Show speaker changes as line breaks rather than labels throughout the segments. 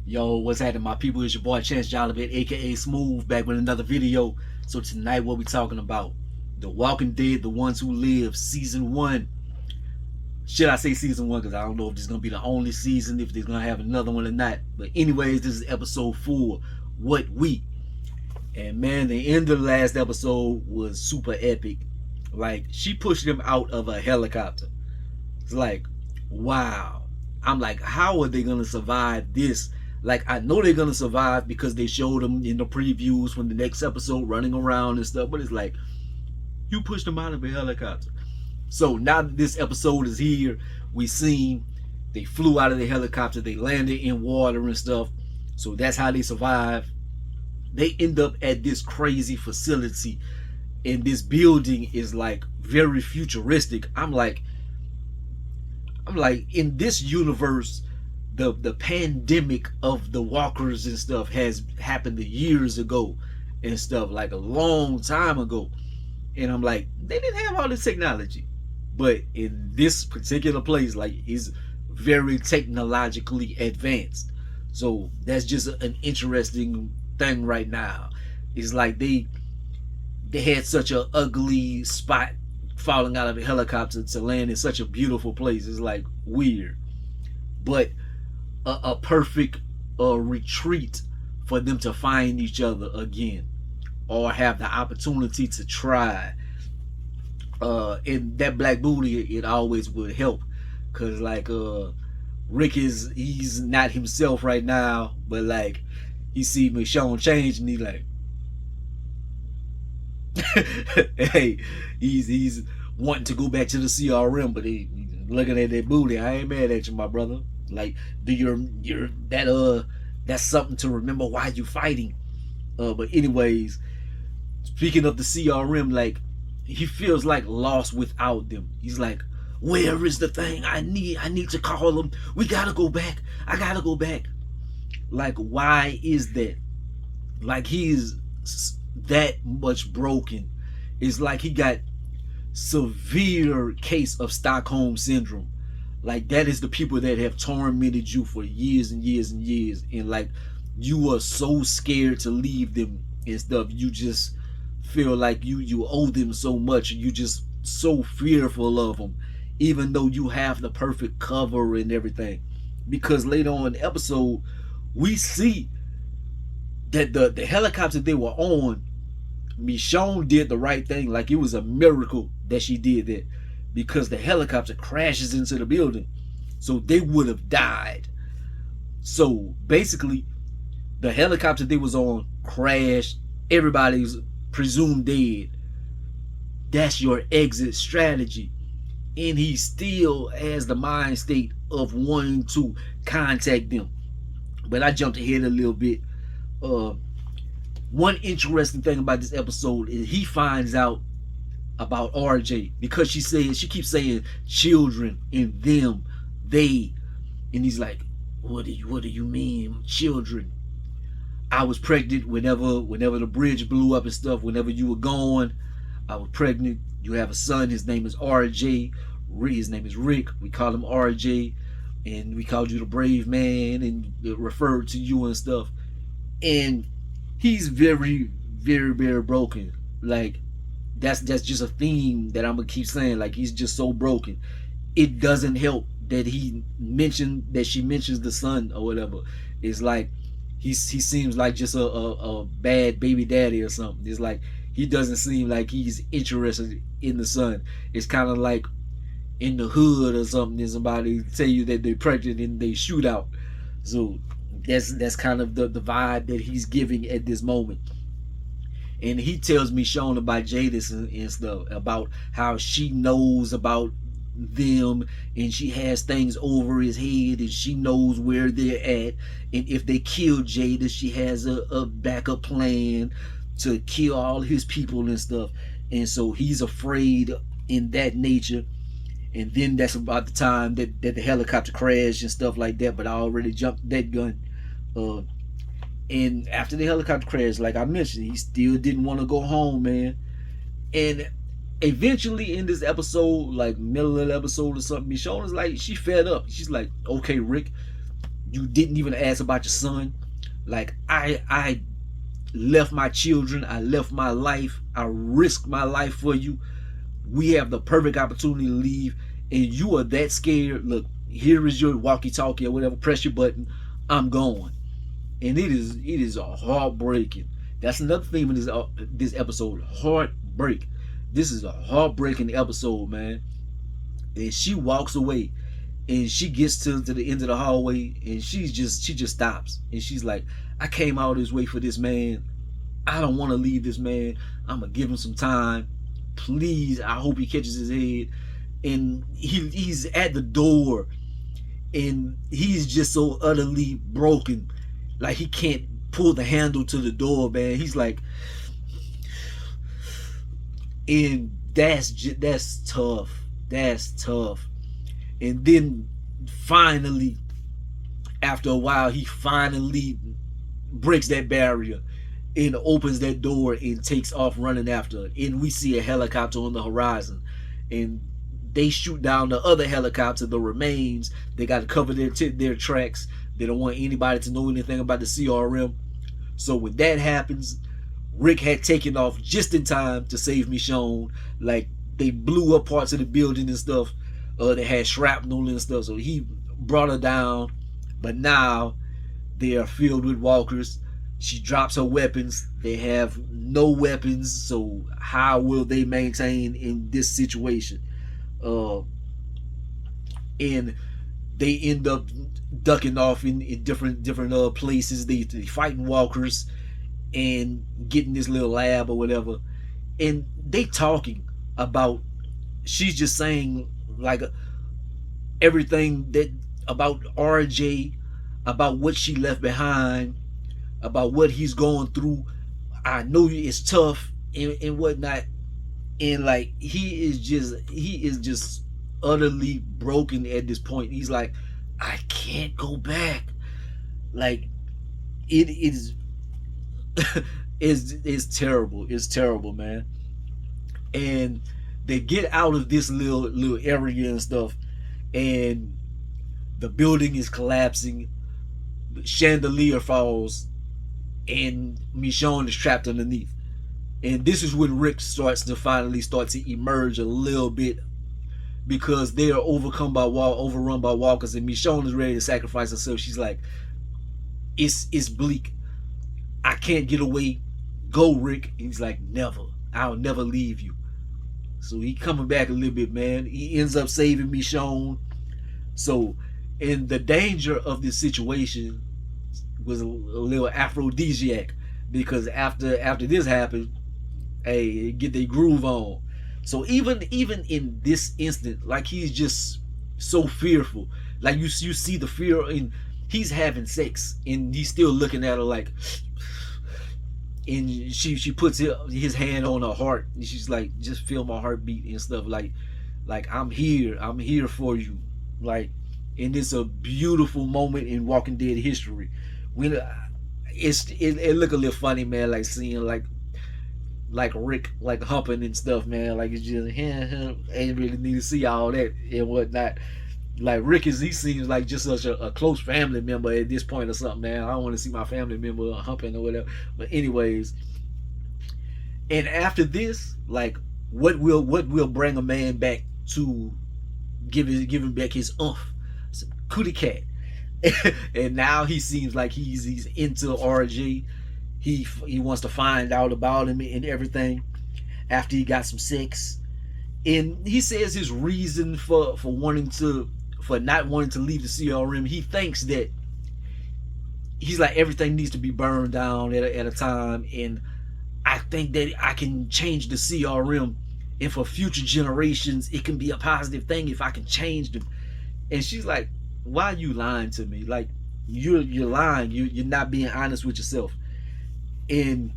Yo, what's happening, my people? It's your boy Chance Jollivet, aka Smooth, back with another video. So tonight, what we talking about? The Walking Dead, The Ones Who Live, Season 1. Should I say Season 1? Because I don't know if this is going to be the only season, if they're going to have another one or not. But anyways, this is episode 4, What We. And man, the end of the last episode was super epic. Like, she pushed him out of a helicopter. It's like, wow. I'm like, how are they going to survive this? Like, I know they're gonna survive because they showed them in the previews from the next episode running around and stuff, but it's like, you pushed them out of a helicopter. So now that this episode is here, we seen they flew out of the helicopter, they landed in water and stuff. So that's how they survive. They end up at this crazy facility, and this building is like very futuristic. I'm like, in this universe, the pandemic of the walkers and stuff has happened years ago and stuff, like a long time ago. And I'm like, they didn't have all this technology. But in this particular place, like, it's very technologically advanced. So that's just an interesting thing right now. It's like they had such an ugly spot falling out of a helicopter to land in such a beautiful place. It's like weird. But a perfect retreat for them to find each other again, or have the opportunity to try. And that black booty, it always would help, cause like Rick he's not himself right now, but like he see Michonne change and he like, hey, he's wanting to go back to the CRM, but he looking at that booty. I ain't mad at you, my brother. Like, do you're that's something to remember why you fighting. But anyways, speaking of the CRM, like, he feels like lost without them. He's like, where is the thing? I need to call them. We gotta go back. I gotta go back. Like, why is that? Like, he's that much broken. It's like he got severe case of Stockholm syndrome. Like, that is the people that have tormented you for years and years and years, and like, you are so scared to leave them and stuff. You just feel like you owe them so much, and you just so fearful of them, even though you have the perfect cover and everything. Because later on in the episode, we see that the helicopter they were on, Michonne did the right thing. Like, it was a miracle that she did that, because the helicopter crashes into the building, so they would have died. So basically, the helicopter they was on crashed, everybody's presumed dead. That's your exit strategy. And he still has the mind state of wanting to contact them. But I jumped ahead a little bit. One interesting thing about this episode is he finds out about RJ, because she keeps saying children and them, they, and he's like, what do you mean children? I was pregnant whenever the bridge blew up and stuff. Whenever you were gone, I was pregnant. You have a son. His name is RJ. His name is Rick. We call him RJ, and we called you the brave man, and referred to you and stuff. And he's very, very, very broken. Like, that's just a theme that I'm gonna keep saying. Like, he's just so broken. It doesn't help that she mentions the son or whatever. It's like he seems like just a bad baby daddy or something. It's like he doesn't seem like he's interested in the son. It's kind of like in the hood or something, there's somebody tell you that they're pregnant and they shoot out. So that's kind of the vibe that he's giving at this moment. And he tells Michonne about Jadis and stuff, about how she knows about them, and she has things over his head, and she knows where they're at, and if they kill Jadis, she has a backup plan to kill all his people and stuff. And so he's afraid in that nature. And then that's about the time that the helicopter crashed and stuff like that, but I already jumped that gun. And after the helicopter crash, like I mentioned, he still didn't want to go home, man. And eventually in this episode, like middle of the episode or something, Michonne is like, she fed up. She's like, okay, Rick, You didn't even ask about your son. Like I left my children, I left my life, I risked my life for you. We have the perfect opportunity to leave, and you are that scared. Look, here is your walkie-talkie or whatever. Press your button. I'm going. And it is a heartbreaking. That's another theme in this episode. Heartbreak. This is a heartbreaking episode, man. And she walks away, and she gets to the end of the hallway, and she just stops, and she's like, I came all this way for this man. I don't want to leave this man. I'm gonna give him some time. Please, I hope he catches his head. And he's at the door, and he's just so utterly broken, like he can't pull the handle to the door, man. He's like, and that's tough. That's tough. And then finally, after a while, he finally breaks that barrier and opens that door and takes off running after her. And we see a helicopter on the horizon, and they shoot down the other helicopter, the remains. They got to cover their tracks. They don't want anybody to know anything about the CRM. So when that happens, Rick had taken off just in time to save Michonne. Like, they blew up parts of the building and stuff. They had shrapnel and stuff, so he brought her down. But now they are filled with walkers. She drops her weapons. They have no weapons, so how will they maintain in this situation? And they end up ducking off in different places. They fighting walkers and getting this little lab or whatever. And they talking about, she's just saying like everything that about RJ, about what she left behind, about what he's going through. I know it's tough and whatnot. And like he is just utterly broken at this point. He's like, I can't go back. Like it is it's terrible. It's terrible, man. And they get out of this little area and stuff, and the building is collapsing. The chandelier falls, and Michonne is trapped underneath. And this is when Rick starts to emerge a little bit, because they are overrun by walkers, and Michonne is ready to sacrifice herself. She's like, it's bleak. I can't get away. Go, Rick. And he's like, never. I'll never leave you. So he coming back a little bit, man. He ends up saving Michonne. So, and the danger of this situation was a little aphrodisiac, because after this happened, hey, get their groove on. So even in this instant, like he's just so fearful. Like you see the fear in, he's having sex and he's still looking at her like, and she puts his hand on her heart and she's like, just feel my heartbeat and stuff, like I'm here for you. Like, and it's a beautiful moment in Walking Dead history. When it look a little funny, man, like seeing like Rick like humping and stuff, man. Like it's just ain't really need to see all that and whatnot. Like Rick he seems like just such a close family member at this point or something, man. I don't want to see my family member humping or whatever. But anyways, and after this, like what will bring a man back to give him back his some cootie cat. And now he seems like he's into RJ. He wants to find out about him and everything after he got some sex. And he says his reason for not wanting to leave the CRM, he thinks that he's like, everything needs to be burned down at a time, and I think that I can change the CRM, and for future generations it can be a positive thing if I can change them. And she's like, why are you lying to me? Like you're lying. You're not being honest with yourself. And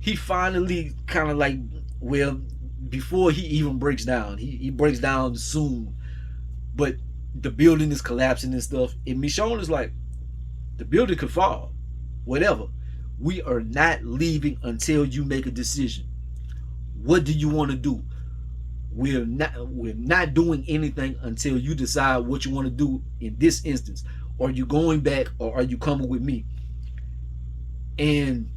he finally kind of like, well, before he even breaks down, he breaks down soon, but the building is collapsing and stuff, and Michonne is like, the building could fall, whatever. We are not leaving until you make a decision. What do you want to do? We're not doing anything until you decide what you want to do in this instance. Are you going back or are you coming with me? And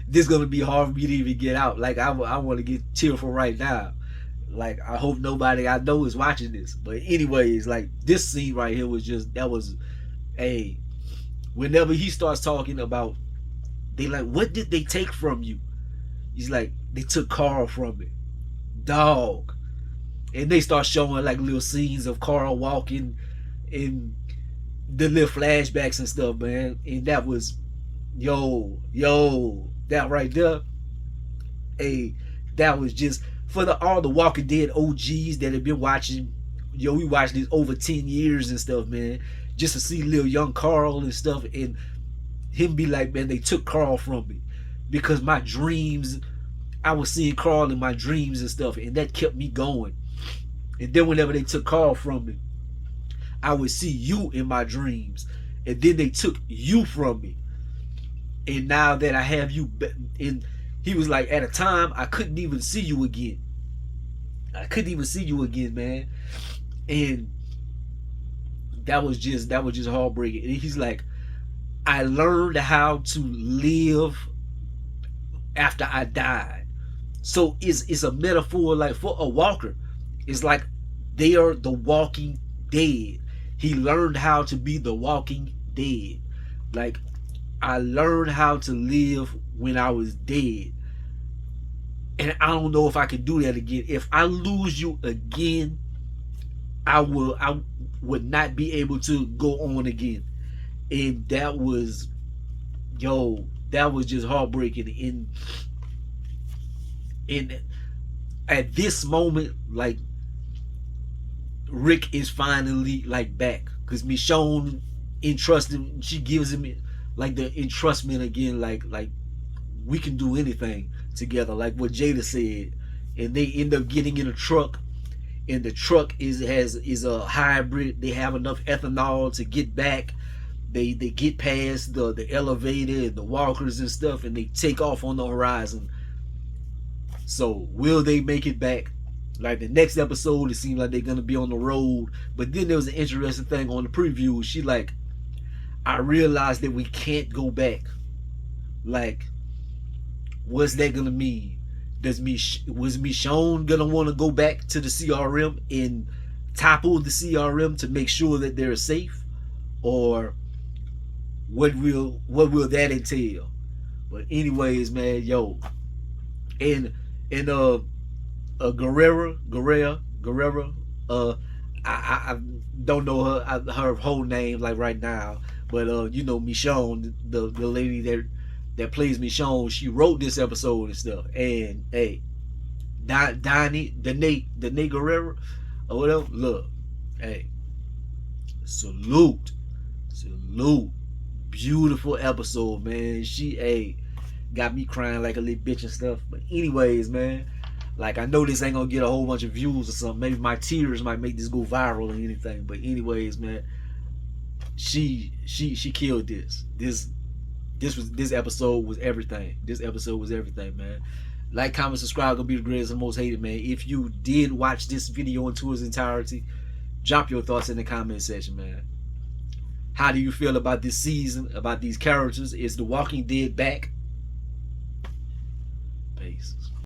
this is gonna be hard for me to even get out. Like I want to get tearful right now. Like I hope nobody I know is watching this. But anyways, like this scene right here was just that was a whenever he starts talking about they like what did they take from you? He's like they took Carl from me, dog. And they start showing like little scenes of Carl walking and the little flashbacks and stuff, man. And that was that right there. Hey, that was just for the all the Walking Dead OGs that have been watching. We watched this over 10 years and stuff, man. Just to see little young Carl and stuff, and him be like, man, they took Carl from me because my dreams. I was seeing Carl in my dreams and stuff, and that kept me going. And then whenever they took Carl from me, I would see you in my dreams, and then they took you from me. And now that I have you, and he was like, at a time I couldn't even see you again. I couldn't even see you again, man. And that was just heartbreaking. And he's like, I learned how to live after I died. So it's a metaphor like for a walker. It's like they are the walking dead. He learned how to be the walking dead. Like I learned how to live when I was dead. And I don't know if I can do that again. If I lose you again, I would not be able to go on again. And that was that was just heartbreaking. And at this moment, like Rick is finally like back because Michonne entrusted. She gives him like the entrustment again. Like we can do anything together. Like what Jada said, and they end up getting in a truck, and the truck is a hybrid. They have enough ethanol to get back. They get past the elevator and the walkers and stuff, and they take off on the horizon. So will they make it back? Like the next episode, it seems like they're gonna be on the road. But then there was an interesting thing on the preview. She like, I realized that we can't go back. Like, what's that gonna mean? Was Michonne gonna want to go back to the CRM and topple the CRM to make sure that they're safe, or what will that entail? But anyways, man, and Guerrera, I don't know her whole name like right now, but Michonne, the lady that plays Michonne, she wrote this episode and stuff. And hey, Donnie, Danae Guerrera or whatever, look, hey, salute, beautiful episode, man. She got me crying like a little bitch and stuff. But anyways, man, like I know this ain't gonna get a whole bunch of views or something. Maybe my tears might make this go viral or anything. But anyways, man, she killed this. This episode was everything. This episode was everything, man. Like, comment, subscribe. Gonna be the greatest and most hated, man. If you did watch this video into its entirety, drop your thoughts in the comment section, man. How do you feel about this season? About these characters? Is The Walking Dead back? Peace.